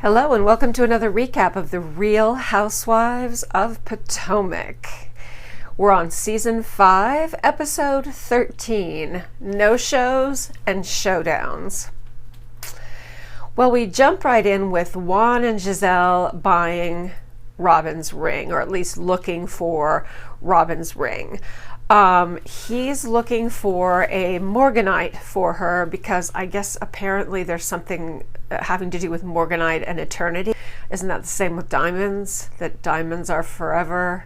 Hello and welcome to another recap of the Real Housewives of Potomac. We're on season 5, episode 13, no-shows and showdowns. Well, we jump right in with Juan and Giselle buying Robin's ring, or at least looking for Robin's ring. He's looking for a morganite for her because I guess apparently there's something having to do with morganite and eternity. Isn't that the same with diamonds? That diamonds are forever?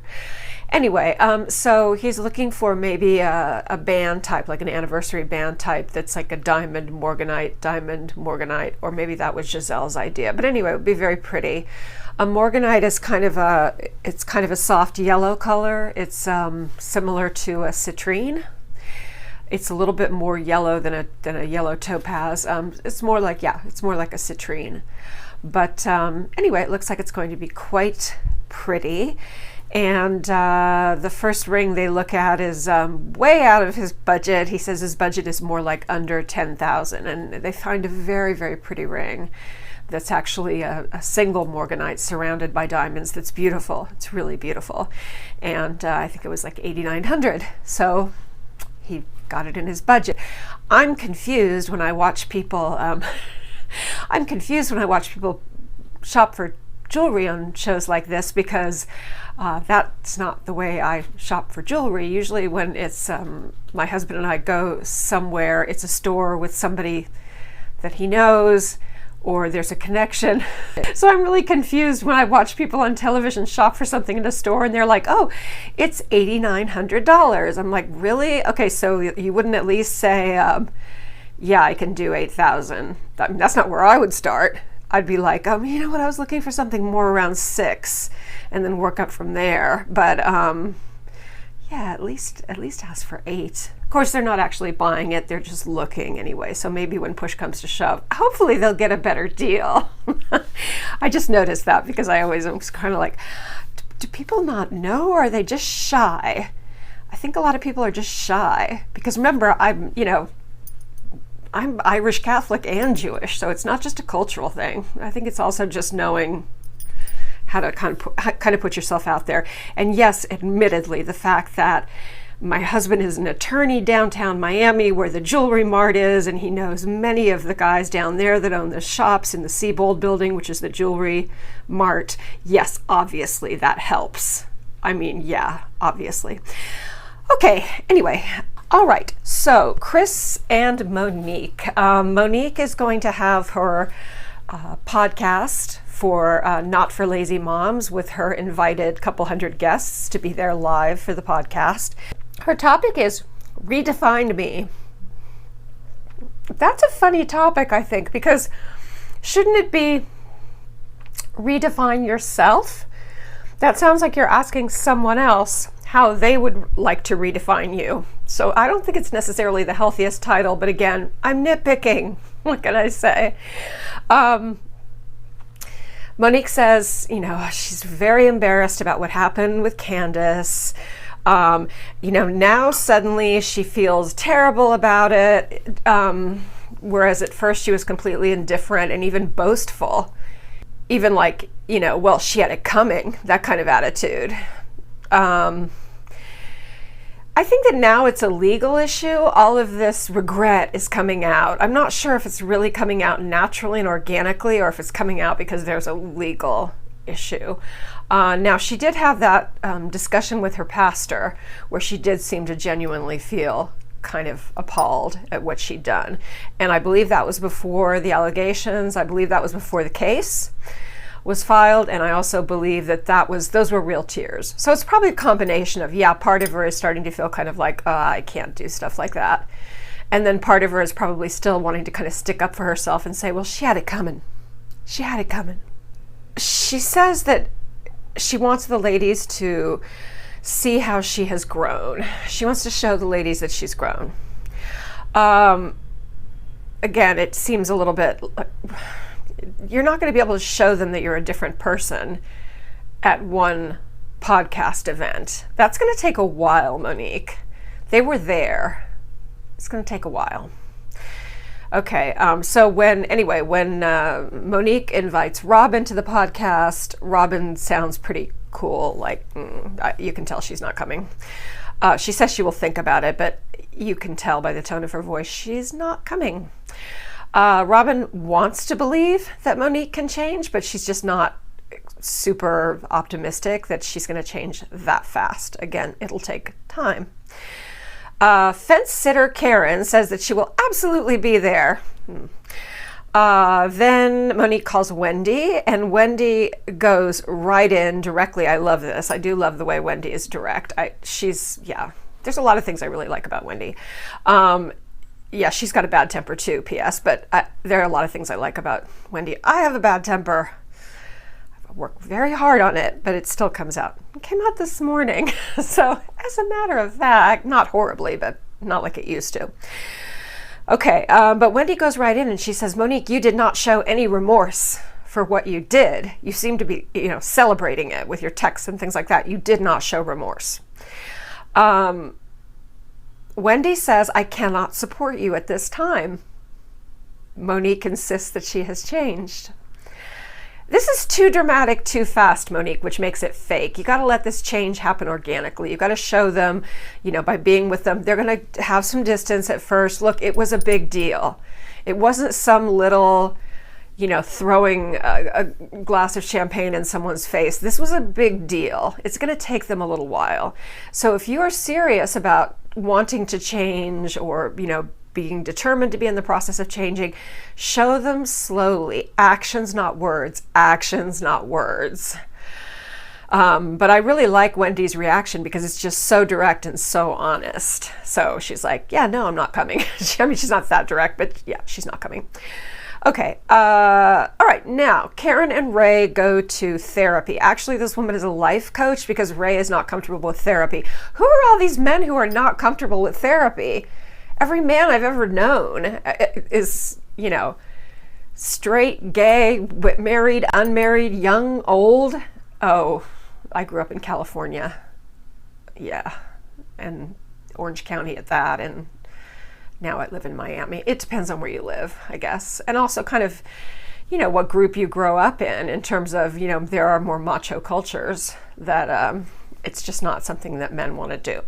Anyway, so he's looking for maybe a band type, like an anniversary band type that's like a diamond morganite, or maybe that was Giselle's idea. But anyway, it would be very pretty. A morganite is kind of a soft yellow color. It's similar to a citrine. It's a little bit more yellow than a yellow topaz. It's more like a citrine. But anyway, it looks like it's going to be quite pretty. And the first ring they look at is way out of his budget. He says his budget is more like under $10,000, and they find a very, very pretty ring that's actually a single morganite surrounded by diamonds. That's beautiful. It's really beautiful. And I think it was like $8,900. So he got it in his budget. I'm confused when I watch people shop for jewelry on shows like this, because that's not the way I shop for jewelry. Usually when it's my husband and I go somewhere, it's a store with somebody that he knows, or there's a connection. So I'm really confused when I watch people on television shop for something in a store and they're like, oh, it's $8,900. I'm like, really? Okay, so you wouldn't at least say, yeah, I can do $8,000. I mean, that's not where I would start. I'd be like, you know what, I was looking for something more around $6,000 and then work up from there. But yeah, at least ask for $8,000. Of course, they're not actually buying it, they're just looking anyway. So maybe when push comes to shove, hopefully they'll get a better deal. I just noticed that because I always am kind of like, do people not know, or are they just shy? I think a lot of people are just shy because remember, I'm Irish Catholic and Jewish, so it's not just a cultural thing. I think it's also just knowing how to kind of put yourself out there. And yes, admittedly, the fact that my husband is an attorney downtown Miami where the jewelry mart is, and he knows many of the guys down there that own the shops in the Seabold building, which is the jewelry mart. Yes, obviously that helps. I mean, yeah, obviously. Okay, anyway. All right, so Chris and Monique. Monique is going to have her podcast for Not for Lazy Moms with her invited couple hundred guests to be there live for the podcast. Her topic is Redefine Me. That's a funny topic, I think, because shouldn't it be redefine yourself? That sounds like you're asking someone else how they would like to redefine you. So I don't think it's necessarily the healthiest title, but again, I'm nitpicking. What can I say? Monique says, she's very embarrassed about what happened with Candace. Now suddenly she feels terrible about it. Whereas at first she was completely indifferent and even boastful. Even like, well, she had it coming, that kind of attitude. I think that now it's a legal issue. All of this regret is coming out. I'm not sure if it's really coming out naturally and organically, or if it's coming out because there's a legal issue. Now, she did have that discussion with her pastor where she did seem to genuinely feel kind of appalled at what she'd done. And I believe that was before the allegations. I believe that was before the case was filed, and I also believe that those were real tears. So it's probably a combination of, yeah, part of her is starting to feel kind of like, I can't do stuff like that. And then part of her is probably still wanting to kind of stick up for herself and say, well, she had it coming. She had it coming. She says that she wants the ladies to see how she has grown. She wants to show the ladies that she's grown. Again, it seems a little bit... You're not going to be able to show them that you're a different person at one podcast event. That's going to take a while, Monique. They were there. It's going to take a while. Okay, so when Monique invites Robin to the podcast, Robin sounds pretty cool. Like, you can tell she's not coming. She says she will think about it, but you can tell by the tone of her voice she's not coming. Robin wants to believe that Monique can change, but she's just not super optimistic that she's going to change that fast. Again, it'll take time. Fence sitter Karen says that she will absolutely be there. Then Monique calls Wendy, and Wendy goes right in directly. I love this. I do love the way Wendy is direct. There's a lot of things I really like about Wendy. She's got a bad temper too, P.S., but there are a lot of things I like about Wendy. I have a bad temper. I work very hard on it, but it still comes out. It came out this morning. So as a matter of fact, not horribly, but not like it used to. Okay, but Wendy goes right in and she says, Monique, you did not show any remorse for what you did. You seem to be, celebrating it with your texts and things like that. You did not show remorse. Wendy says, I cannot support you at this time. Monique insists that she has changed. This is too dramatic, too fast, Monique, which makes it fake. You got to let this change happen organically. You got to show them, by being with them, they're going to have some distance at first. Look, it was a big deal. It wasn't some little, throwing a glass of champagne in someone's face. This was a big deal. It's going to take them a little while. So if you are serious about wanting to change or, being determined to be in the process of changing, show them slowly. Actions, not words. Actions, not words. But I really like Wendy's reaction because it's just so direct and so honest. So she's like, yeah, no, I'm not coming. She's not that direct, but yeah, she's not coming. Okay. All right. Now, Karen and Ray go to therapy. Actually, this woman is a life coach because Ray is not comfortable with therapy. Who are all these men who are not comfortable with therapy? Every man I've ever known is, straight, gay, married, unmarried, young, old. Oh, I grew up in California. Yeah. And Orange County at that. And now I live in Miami. It depends on where you live, I guess. And also kind of, what group you grow up in terms of, there are more macho cultures that it's just not something that men want to do.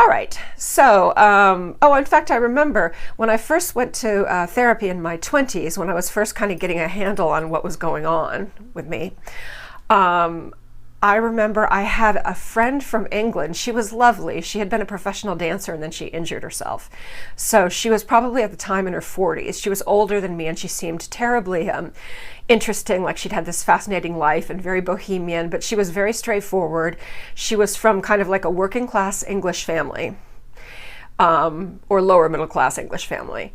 All right, so, in fact, I remember when I first went to therapy in my 20s, when I was first kind of getting a handle on what was going on with me, I remember I had a friend from England. She was lovely. She had been a professional dancer and then she injured herself. So she was probably at the time in her 40s. She was older than me and she seemed terribly interesting, like she'd had this fascinating life and very bohemian, but she was very straightforward. She was from kind of like a working class English family, or lower middle class English family.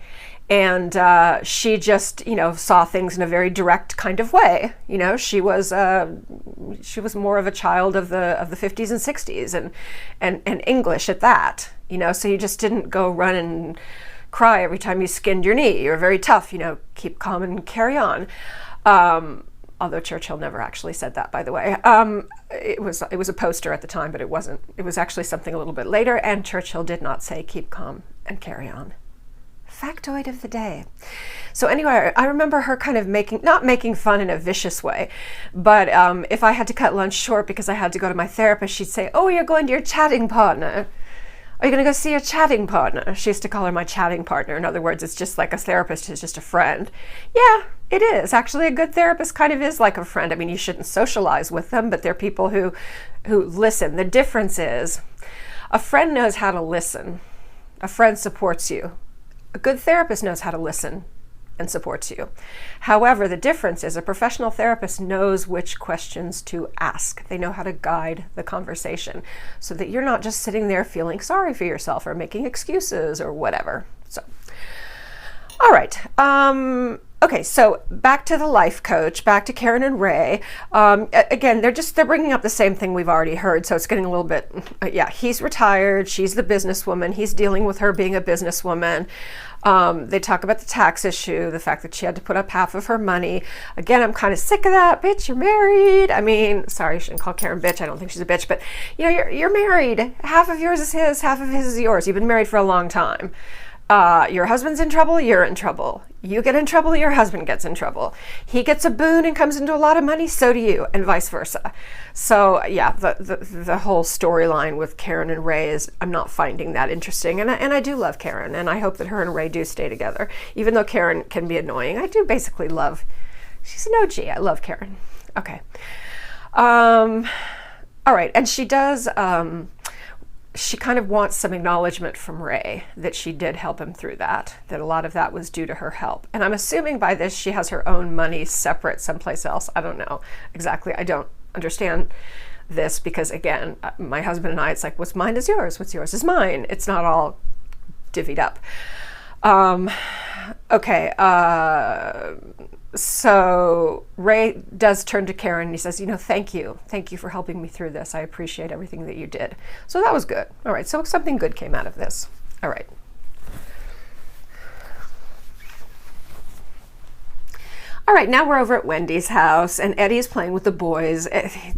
And she just, saw things in a very direct kind of way. She was more of a child of the 50s and 60s and English at that. So you just didn't go run and cry every time you skinned your knee. You're very tough. Keep calm and carry on. Although Churchill never actually said that, by the way. It was a poster at the time, but it wasn't. It was actually something a little bit later. And Churchill did not say keep calm and carry on. Factoid of the day. So anyway, I remember her kind of not making fun in a vicious way, but if I had to cut lunch short because I had to go to my therapist, she'd say, oh, you're going to your chatting partner. Are you going to go see your chatting partner? She used to call her my chatting partner. In other words, it's just like a therapist is just a friend. Yeah, it is. Actually, a good therapist kind of is like a friend. I mean, you shouldn't socialize with them, but they're people who listen. The difference is a friend knows how to listen. A friend supports you. A good therapist knows how to listen and supports you. However, the difference is a professional therapist knows which questions to ask. They know how to guide the conversation so that you're not just sitting there feeling sorry for yourself or making excuses or whatever. So, all right. Okay, so back to the life coach, back to Karen and Ray. Again, they're bringing up the same thing we've already heard, so it's getting a little bit, he's retired, she's the businesswoman, he's dealing with her being a businesswoman. They talk about the tax issue, the fact that she had to put up half of her money. Again, I'm kind of sick of that. Bitch, you're married. I mean, sorry, I shouldn't call Karen bitch. I don't think she's a bitch, but you're married. Half of yours is his, half of his is yours. You've been married for a long time. Your husband's in trouble, you're in trouble. You get in trouble, your husband gets in trouble. He gets a boon and comes into a lot of money, so do you, and vice versa. So yeah, the whole storyline with Karen and Ray is, I'm not finding that interesting. And I do love Karen, and I hope that her and Ray do stay together. Even though Karen can be annoying, I do basically love, she's an OG. I love Karen. Okay. All right, and she does, she kind of wants some acknowledgement from Ray that she did help him through that a lot of that was due to her help. And I'm assuming by this she has her own money separate someplace else. I don't know exactly. I don't understand this because, again, my husband and I, it's like, what's mine is yours, what's yours is mine. It's not all divvied up. Okay, so Ray does turn to Karen and he says, thank you for helping me through this. I appreciate everything that you did. So that was good. All right, so something good came out of this. All right. All right, now we're over at Wendy's house and Eddie is playing with the boys.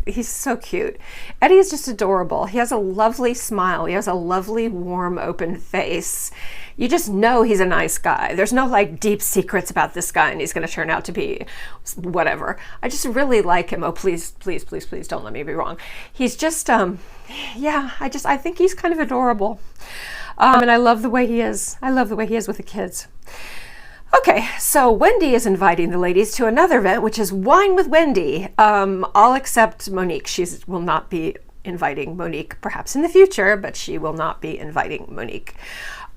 He's so cute. Eddie is just adorable. He has a lovely smile. He has a lovely, warm, open face. You just know he's a nice guy. There's no like deep secrets about this guy and he's going to turn out to be whatever. I just really like him. Oh, please, please, please, please don't let me be wrong. He's just, yeah, I think he's kind of adorable. And I love the way he is. I love the way he is with the kids. Okay, so Wendy is inviting the ladies to another event, which is Wine with Wendy. All except Monique. She will not be inviting Monique, perhaps in the future, but she will not be inviting Monique.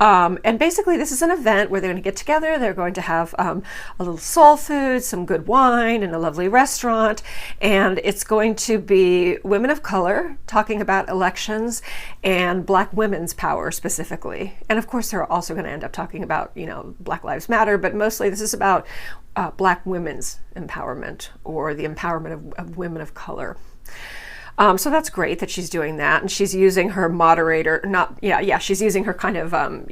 And basically this is an event where they're going to get together. They're going to have a little soul food, some good wine, and a lovely restaurant. And it's going to be women of color talking about elections and Black women's power specifically. And of course, they're also going to end up talking about, Black Lives Matter, but mostly this is about Black women's empowerment or the empowerment of women of color. So that's great that she's doing that, and she's using her moderator, she's using her kind of, an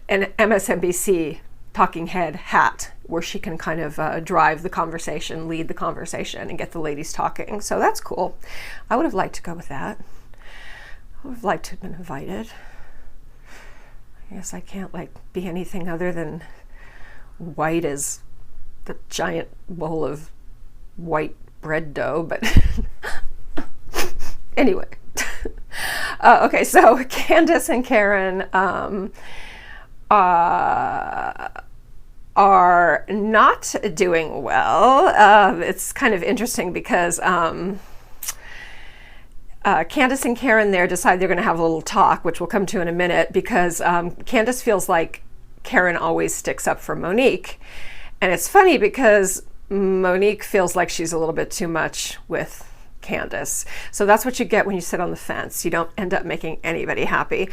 MSNBC talking head hat where she can kind of drive the conversation, lead the conversation, and get the ladies talking. So that's cool. I would have liked to go with that. I would have liked to have been invited. I guess I can't be anything other than white as the giant bowl of white bread dough, but anyway. Okay, so Candace and Karen are not doing well. It's kind of interesting because Candace and Karen there decide they're going to have a little talk, which we'll come to in a minute, because Candace feels like Karen always sticks up for Monique. And it's funny because Monique feels like she's a little bit too much with Candace. So that's what you get when you sit on the fence. You don't end up making anybody happy.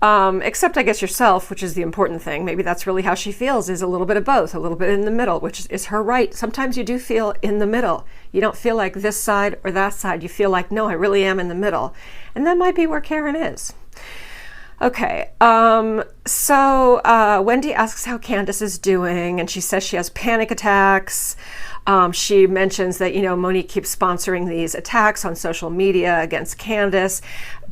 Except I guess yourself, which is the important thing. Maybe that's really how she feels, is a little bit of both, a little bit in the middle, which is her right. Sometimes you do feel in the middle. You don't feel like this side or that side. You feel like, no, I really am in the middle. And that might be where Karen is. Okay, so Wendy asks how Candace is doing, and she says she has panic attacks. She mentions that, Monique keeps sponsoring these attacks on social media against Candace.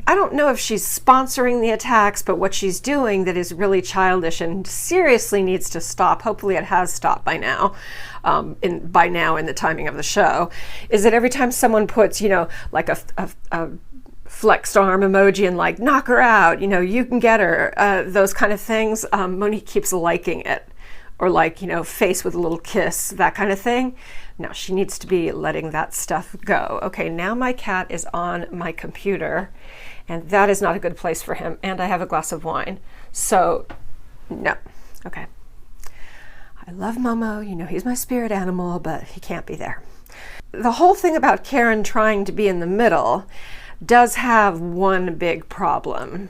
I don't know if she's sponsoring the attacks, but what she's doing that is really childish and seriously needs to stop. Hopefully it has stopped by now, in the timing of the show, is that every time someone puts, like a flexed arm emoji and like, knock her out, you can get her, those kind of things, Monique keeps liking it. Or like, face with a little kiss, that kind of thing. No, she needs to be letting that stuff go. Okay, now my cat is on my computer, and that is not a good place for him. And I have a glass of wine. So, no. Okay. I love Momo. He's my spirit animal, but he can't be there. The whole thing about Karen trying to be in the middle does have one big problem,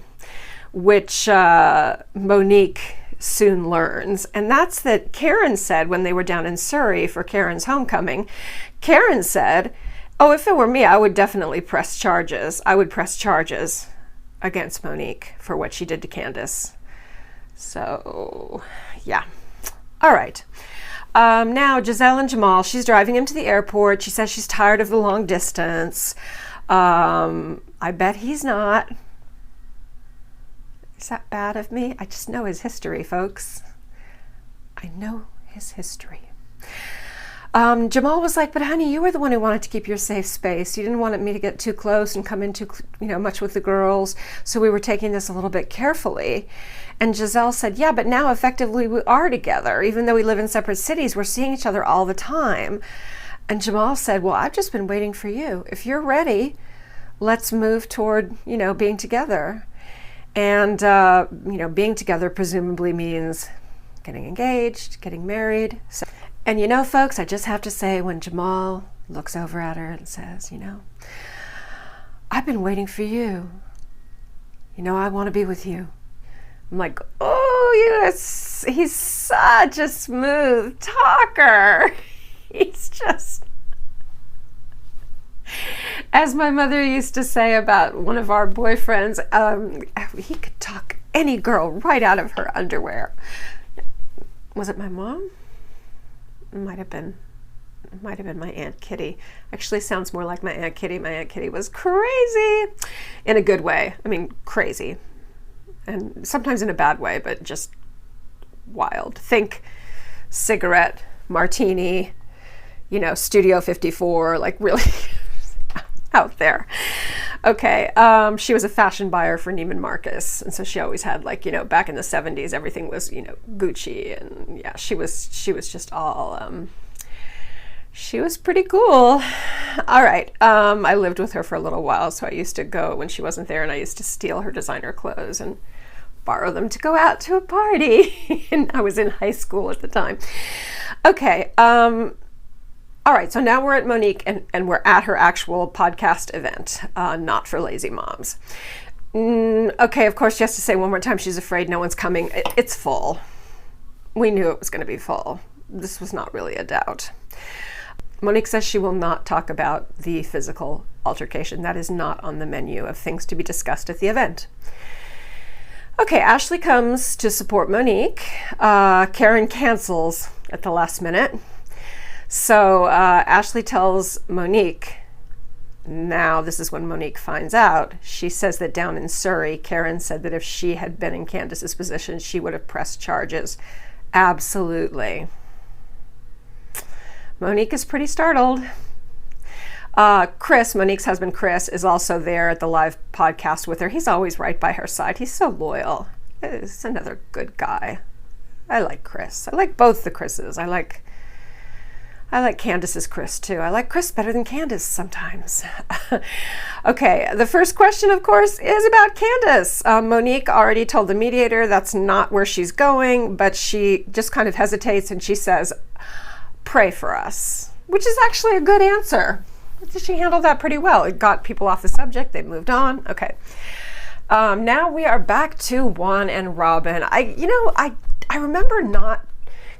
which Monique soon learns, and that's that Karen said when they were down in Surrey for Karen's homecoming, Karen said, oh, if it were me, I would definitely press charges. I would press charges against Monique for what she did to Candace. So, yeah. All right. Now, Giselle and Jamal, she's driving him to the airport. She says she's tired of the long distance. I bet he's not. Is that bad of me? I just know his history, folks. I know his history. Jamal was like, but honey, you were the one who wanted to keep your safe space. You didn't want me to get too close and come in too, much with the girls. So we were taking this a little bit carefully. And Giselle said, yeah, but now effectively we are together. Even though we live in separate cities, we're seeing each other all the time. And Jamal said, well, I've just been waiting for you. If you're ready, let's move toward, being together. And, being together presumably means getting engaged, getting married. So, and folks, I just have to say, when Jamal looks over at her and says, I've been waiting for you. I want to be with you. I'm like, oh, he's such a smooth talker. He's just, as my mother used to say about one of our boyfriends, he could talk any girl right out of her underwear. Was it my mom? It might have been my Aunt Kitty. Actually sounds more like my Aunt Kitty. My Aunt Kitty was crazy in a good way. I mean, crazy. And sometimes in a bad way, but just wild. Think cigarette, martini, Studio 54, like really out there. Okay, she was a fashion buyer for Neiman Marcus, and so she always had back in the 70s, everything was Gucci, and yeah, she was just all she was pretty cool. All right, I lived with her for a little while, so I used to go when she wasn't there, and I used to steal her designer clothes and borrow them to go out to a party. And I was in high school at the time. Okay. All right, so now we're at Monique, and we're at her actual podcast event, not for lazy moms. Okay, of course, she has to say one more time she's afraid no one's coming. It's full. We knew it was going to be full. This was not really a doubt. Monique says she will not talk about the physical altercation. That is not on the menu of things to be discussed at the event. Okay, Ashley comes to support Monique. Karen cancels at the last minute. So Ashley tells Monique, now this is when Monique finds out, she says that down in Surrey, Karen said that if she had been in Candace's position, she would have pressed charges. Absolutely. Monique is pretty startled. Chris, Monique's husband Chris, is also there at the live podcast with her. He's always right by her side. He's so loyal. He's another good guy. I like Chris. I like both the Chris's. I like Candace's Chris too. I like Chris better than Candace sometimes. Okay, the first question, of course, is about Candace. Monique already told the mediator that's not where she's going, but she just kind of hesitates and she says, pray for us, which is actually a good answer. She handled that pretty well. It got people off the subject. They moved on. Okay. Now we are back to Juan and Robin. I remember not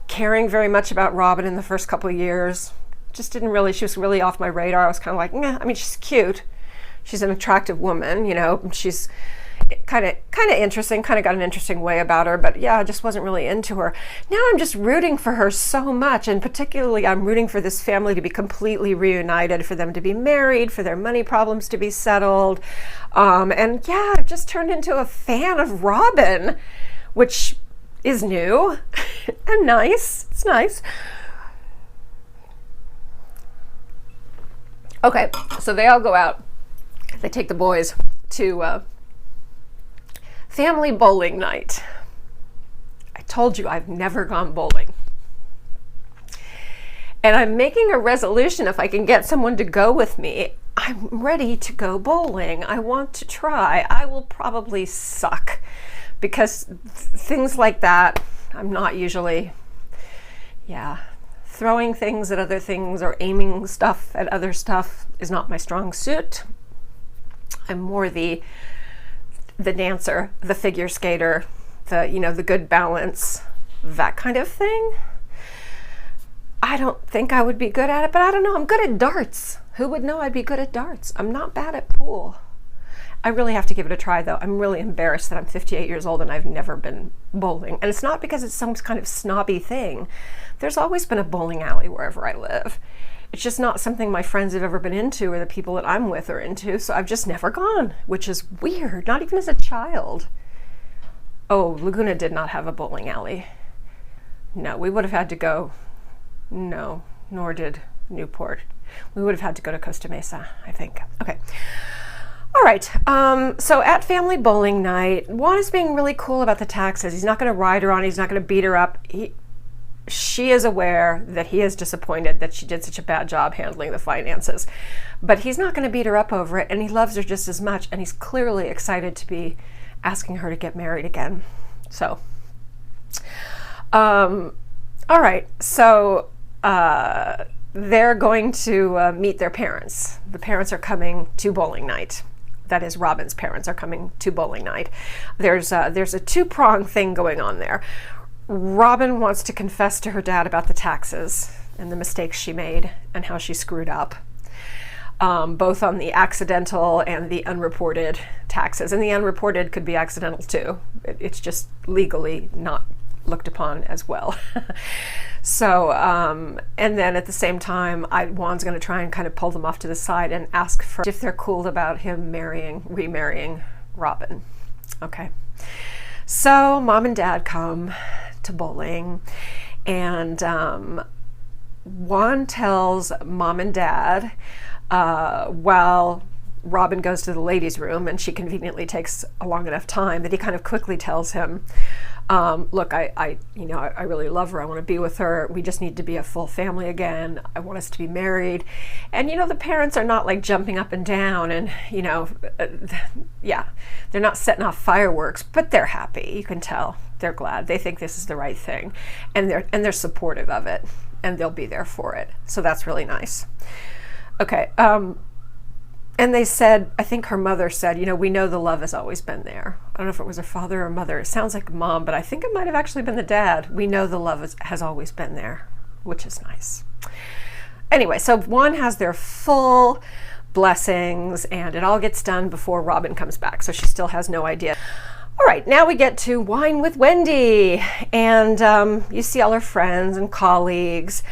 caring very much about Robin in the first couple of years. Just didn't really, she was really off my radar. I was kind of like, nah. I mean, she's cute. She's an attractive woman, she's kind of interesting, kind of got an interesting way about her, but yeah, I just wasn't really into her. Now I'm just rooting for her so much, and particularly I'm rooting for this family to be completely reunited, for them to be married, for their money problems to be settled. And yeah, I've just turned into a fan of Robin, which is new and nice. It's nice. Okay, so they all go out. They take the boys to family bowling night. I told you I've never gone bowling. And I'm making a resolution, if I can get someone to go with me, I'm ready to go bowling. I want to try. I will probably suck because things like that, I'm not usually, throwing things at other things or aiming stuff at other stuff is not my strong suit. I'm more the dancer, the figure skater, the good balance, that kind of thing. I don't think I would be good at it, but I don't know. I'm good at darts. Who would know I'd be good at darts? I'm not bad at pool. I really have to give it a try, though. I'm really embarrassed that I'm 58 years old and I've never been bowling. And it's not because it's some kind of snobby thing. There's always been a bowling alley wherever I live. It's just not something my friends have ever been into or the people that I'm with are into, so I've just never gone, which is weird, not even as a child. Oh, Laguna did not have a bowling alley. No, we would have had to go. No, nor did Newport. We would have had to go to Costa Mesa, I think. Okay. All right. So at family bowling night, Juan is being really cool about the taxes. He's not going to ride her on. He's not going to beat her up. She is aware that he is disappointed that she did such a bad job handling the finances, but he's not going to beat her up over it, and he loves her just as much, and he's clearly excited to be asking her to get married again. So, all right. So they're going to meet their parents. The parents are coming to bowling night. That is, Robin's parents are coming to bowling night. There's a two-pronged thing going on there. Robin wants to confess to her dad about the taxes and the mistakes she made and how she screwed up, both on the accidental and the unreported taxes. And the unreported could be accidental too. It's just legally not looked upon as well. So, and then at the same time, Juan's going to try and kind of pull them off to the side and ask for if they're cool about him remarrying Robin. Okay. So mom and dad come to bowling, and Juan tells mom and dad while Robin goes to the ladies' room, and she conveniently takes a long enough time that he kind of quickly tells him, look, I really love her. I want to be with her. We just need to be a full family again. I want us to be married. And, the parents are not like jumping up and down and, yeah, they're not setting off fireworks, but they're happy. You can tell they're glad. They think this is the right thing, and they're supportive of it, and they'll be there for it. So that's really nice. Okay. And they said, I think her mother said, we know the love has always been there. I don't know if it was her father or mother. It sounds like mom, but I think it might have actually been the dad. We know the love has always been there, which is nice. Anyway, so Juan has their full blessings, and it all gets done before Robin comes back, so she still has no idea. All right, now we get to Wine with Wendy, and you see all her friends and colleagues.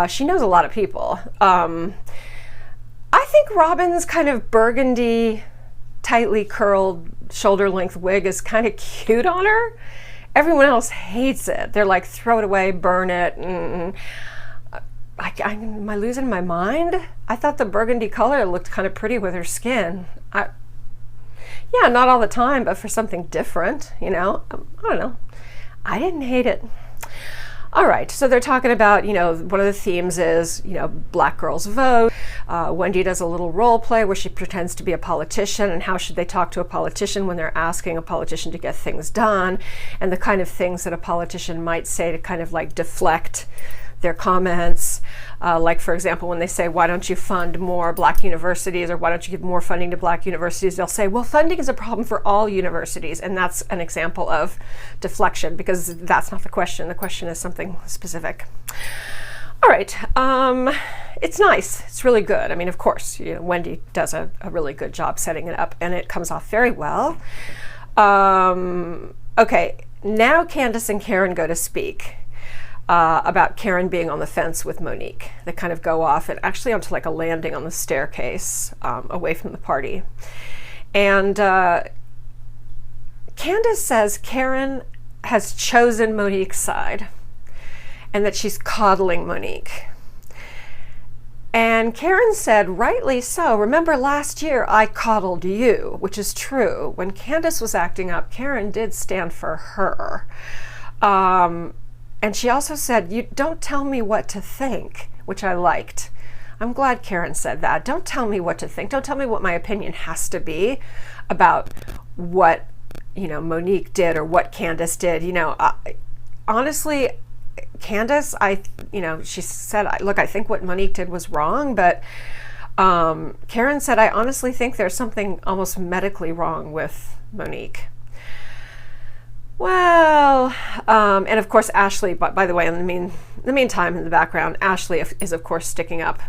She knows a lot of people. I think Robin's kind of burgundy, tightly curled, shoulder-length wig is kind of cute on her. Everyone else hates it. They're like, throw it away, burn it. Am I losing my mind? I thought the burgundy color looked kind of pretty with her skin. Yeah, not all the time, but for something different, I don't know. I didn't hate it. All right, so they're talking about, one of the themes is, black girls vote. Wendy does a little role play where she pretends to be a politician, and how should they talk to a politician when they're asking a politician to get things done, and the kind of things that a politician might say to kind of like deflect their comments. Like, for example, when they say, why don't you fund more black universities, or why don't you give more funding to black universities, they'll say, well, funding is a problem for all universities. And that's an example of deflection, because that's not the question. The question is something specific. All right. It's nice. It's really good. I mean, of course, Wendy does a really good job setting it up, and it comes off very well. Okay. Now Candace and Karen go to speak. About Karen being on the fence with Monique. They kind of go off and actually onto like a landing on the staircase away from the party. And Candace says Karen has chosen Monique's side and that she's coddling Monique. And Karen said, rightly so. Remember last year I coddled you, which is true. When Candace was acting up, Karen did stand for her. And she also said, you don't tell me what to think, which I liked. I'm glad Karen said that. Don't tell me what to think. Don't tell me what my opinion has to be about what, Monique did or what Candace did. Honestly, Candace, she said, look, I think what Monique did was wrong, but Karen said, I honestly think there's something almost medically wrong with Monique. Well, and of course, Ashley, by the way, in the meantime, in the background, Ashley is of course sticking up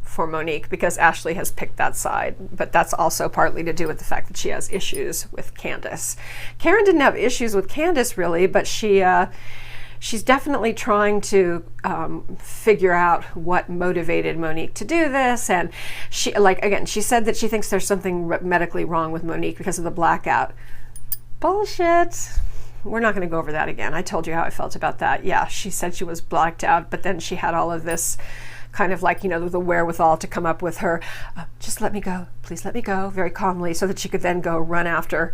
for Monique because Ashley has picked that side, but that's also partly to do with the fact that she has issues with Candace. Karen didn't have issues with Candace really, but she's definitely trying to figure out what motivated Monique to do this. And she said that she thinks there's something medically wrong with Monique because of the blackout. Bullshit. we're not going to go over that again. I told you how I felt about that. Yeah, she said she was blacked out, but then she had all of this kind of like, the wherewithal to come up with her, just let me go, please let me go, very calmly, so that she could then go run after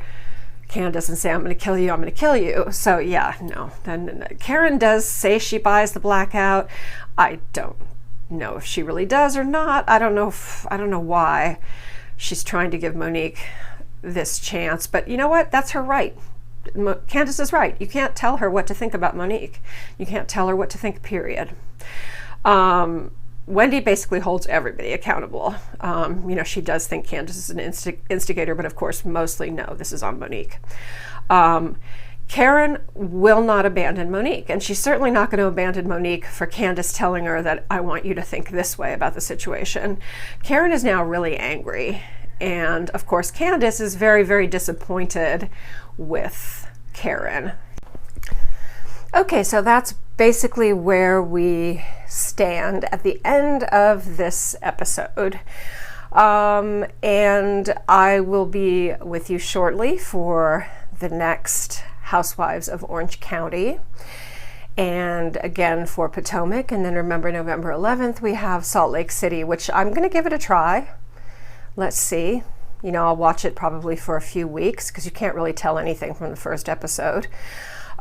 Candace and say, I'm going to kill you, I'm going to kill you. So yeah, no. Then Karen does say she buys the blackout. I don't know if she really does or not. I don't know why she's trying to give Monique this chance, but you know what? That's her right. Candace is right. You can't tell her what to think about Monique. You can't tell her what to think, period. Wendy basically holds everybody accountable. She does think Candace is an instigator, but of course, mostly no, this is on Monique. Karen will not abandon Monique, and she's certainly not going to abandon Monique for Candace telling her that I want you to think this way about the situation. Karen is now really angry, and of course, Candace is very, very disappointed with Karen. Okay, so that's basically where we stand at the end of this episode. And I will be with you shortly for the next Housewives of Orange County. And again for Potomac. And then remember, November 11th, we have Salt Lake City, which I'm going to give it a try. Let's see. I'll watch it probably for a few weeks because you can't really tell anything from the first episode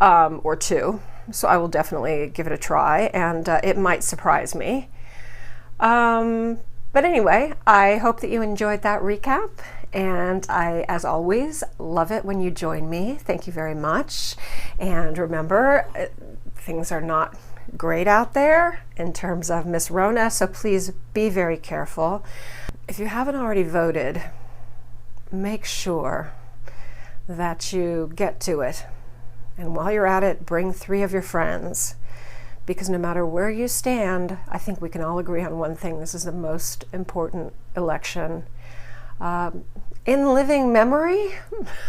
or two. So I will definitely give it a try, and it might surprise me. But anyway, I hope that you enjoyed that recap, and I, as always, love it when you join me. Thank you very much. And remember, things are not great out there in terms of Miss Rona, so please be very careful. If you haven't already voted, make sure that you get to it. And while you're at it, bring 3 of your friends, because no matter where you stand, I think we can all agree on one thing. This is the most important election in living memory.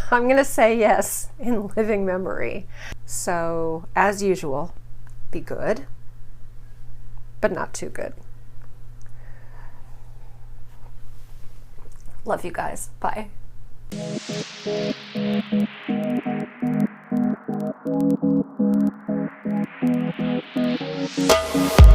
I'm going to say yes, in living memory. So, as usual, be good, but not too good. Love you guys. Bye. Thank you.